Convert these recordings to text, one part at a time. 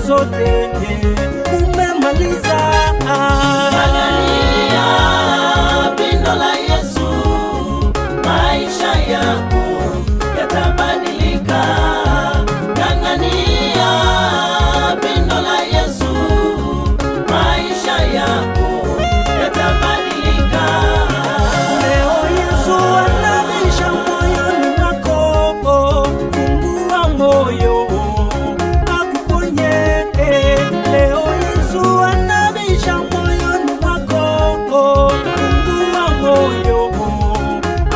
zote umemaliza. Ng'ang'ania pindo la Yesu, maisha yako yatabadilika. Ng'ang'ania pindo la Yesu, maisha yako yatabadilika. Leo Yesu anabisha moyoni mwako, fungua moyo akuponye. Leo Yesu anabisha moyoni mwako, fungua moyo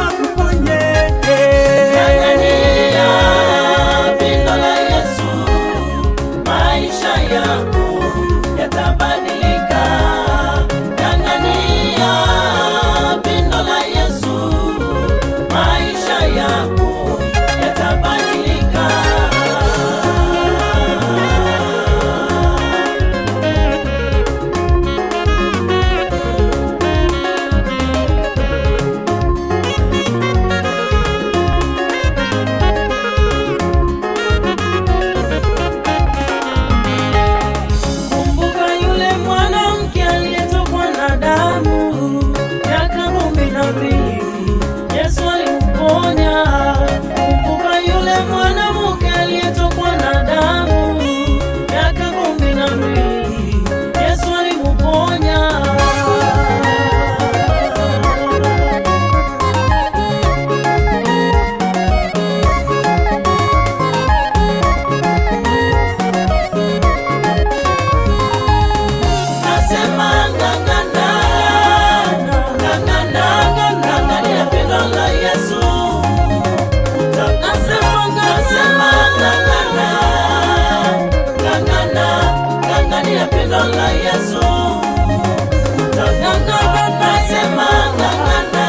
akuponye. Ng'ang'ania pindo la Yesu, maisha yako yatabadilika. Ng'ang'ania pindo la Yesu, maisha yako yatabadilika. Kumbuka yule mwanamke aliyetokwa na damu miaka 12, Yesu alimponya. Kumbuka yule mwanamke aliyetokwa na damu miaka 12, Yesu alimponya. Nasema ng'ang'ana, ng'ang'ana, ng'ang'ania pindo la Yesu. Nasema ng'ang'ana, ng'ang'ana, ng'ang'ania pindo la Yesu. Nasema ng'ang'ana,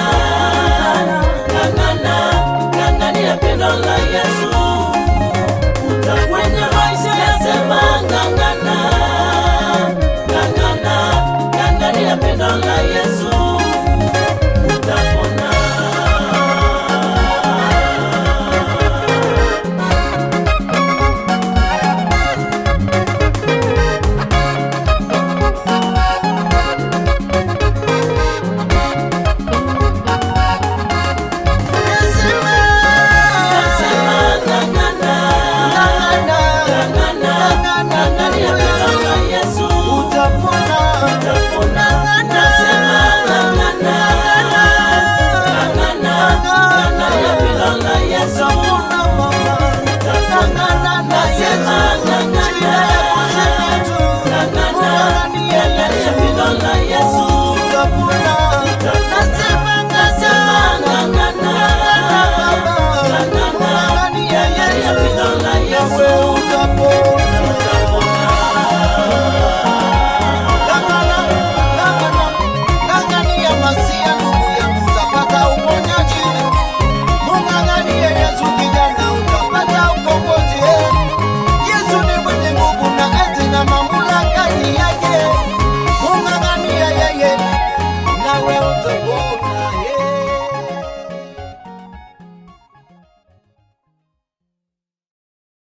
ng'ang'ana, ng'ang'ania pindo la Yesu. Kwenye maisha yasema ng'ang'ana, ng'ang'ana, ng'ang'ania pindo la Yesu, utapona. Nasema ng'ang'ana, ng'ang'ana, ng'ang'ania pindo la Yesu, utapona. Nasema ng'ang'ana, ng'ang'ana, ng'ang'ania pindo la Yesu, utapona. Nasema ng'ang'ana, ng'ang'ana, ng'ang'ania pindo la Yesu, utapona. Nasema ng'ang'ana, ng'ang'ana, ng'ang'ania pindo la Yesu, utapona. Ng'ang'ania masia